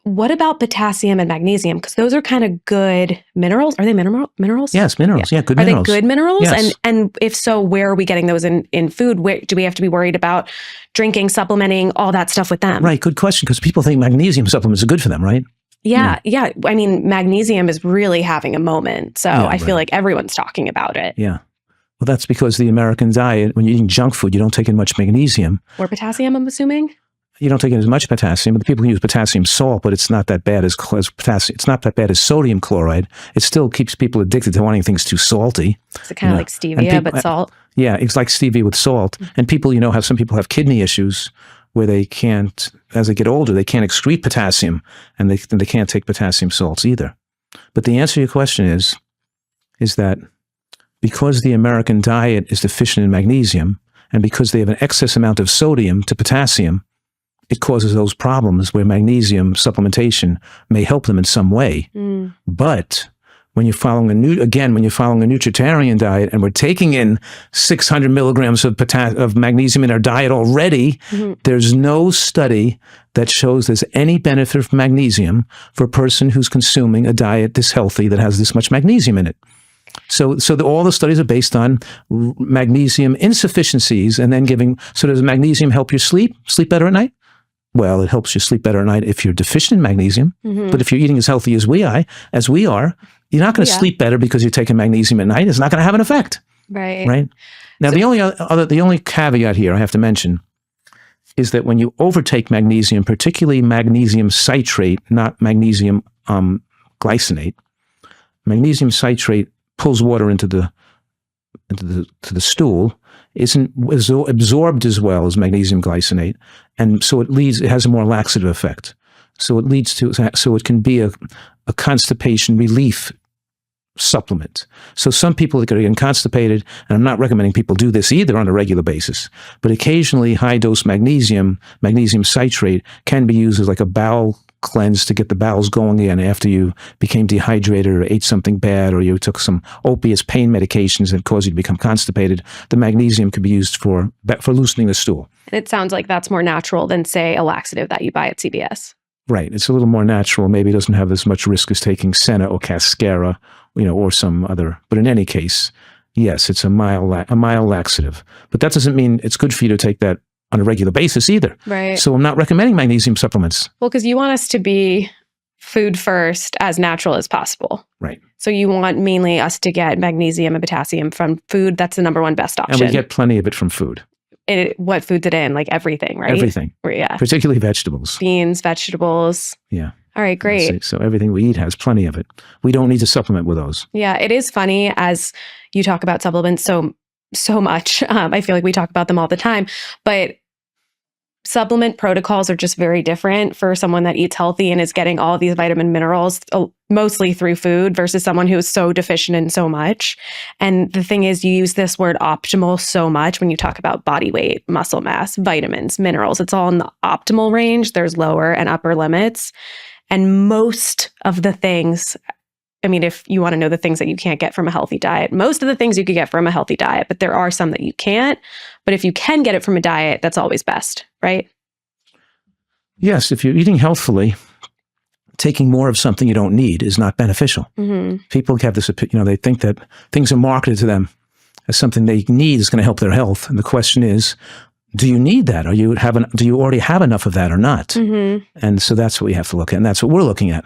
what about potassium and magnesium? Because those are kind of good minerals. Are they minerals? Yes, minerals. Yeah, good are minerals. Are they good minerals? Yes. And if so, where are we getting those in food? Where, do we have to be worried about drinking, supplementing, all that stuff with them? Right, good question, because people think magnesium supplements are good for them, right? Yeah. I mean, magnesium is really having a moment. So I feel like everyone's talking about it. Yeah. Well, that's because the American diet, when you're eating junk food, you don't take in much magnesium. Or potassium, I'm assuming? You don't take in as much potassium, but the people use potassium salt, but it's not that bad as potassium. It's not that bad as sodium chloride. It still keeps people addicted to wanting things too salty. Is it kind of like stevia, but salt? Yeah, it's like stevia with salt. And people, some people have kidney issues where they can't, as they get older, they can't excrete potassium, and they can't take potassium salts either. But the answer to your question is that because the American diet is deficient in magnesium, and because they have an excess amount of sodium to potassium, it causes those problems where magnesium supplementation may help them in some way. But when you're following a Nutritarian diet and we're taking in 600 milligrams of magnesium in our diet already, there's no study that shows there's any benefit from magnesium for a person who's consuming a diet this healthy that has this much magnesium in it. So all the studies are based on magnesium insufficiencies and then so does magnesium help you sleep better at night? Well, it helps you sleep better at night if you're deficient in magnesium. But if you're eating as healthy as we are, you're not going to sleep better because you're taking magnesium at night. It's not going to have an effect. Right. Now, the only caveat here I have to mention is that when you overtake magnesium, particularly magnesium citrate, not magnesium glycinate, magnesium citrate pulls water into the stool, isn't absorbed as well as magnesium glycinate, and so it has a more laxative effect. So it can be a constipation relief supplement. So some people that are getting constipated, and I'm not recommending people do this either on a regular basis, but occasionally high dose magnesium citrate can be used as like a bowel cleanse to get the bowels going again after you became dehydrated or ate something bad or you took some opiates pain medications that cause you to become constipated. The magnesium could be used for loosening the stool. And it sounds like that's more natural than, say, a laxative that you buy at CVS. Right. It's a little more natural. Maybe it doesn't have as much risk as taking Senna or Cascara, or some other. But in any case, yes, it's a mild laxative. But that doesn't mean it's good for you to take that on a regular basis either. Right. So I'm not recommending magnesium supplements. Well, because you want us to be food first, as natural as possible. Right. So you want mainly us to get magnesium and potassium from food. That's the number one best option. And we get plenty of it from food. What food's it in? Like everything, right? Everything. Yeah. Particularly vegetables. Beans, vegetables. Yeah. All right, great. So everything we eat has plenty of it. We don't need to supplement with those. Yeah, it is funny as you talk about supplements so much. I feel like we talk about them all the time, but supplement protocols are just very different for someone that eats healthy and is getting all these vitamin minerals mostly through food versus someone who is so deficient in so much. And the thing is, you use this word optimal so much when you talk about body weight, muscle mass, vitamins, minerals. It's all in the optimal range. There's lower and upper limits. And most of the things, I mean, if you want to know the things that you can't get from a healthy diet, most of the things you could get from a healthy diet, but there are some that you can't. But if you can get it from a diet, that's always best, right? Yes, if you're eating healthfully, taking more of something you don't need is not beneficial. People have this, they think that things are marketed to them as something they need is going to help their health. And the question is, do you need that? Do you already have enough of that or not? And so that's what we have to look at. And that's what we're looking at.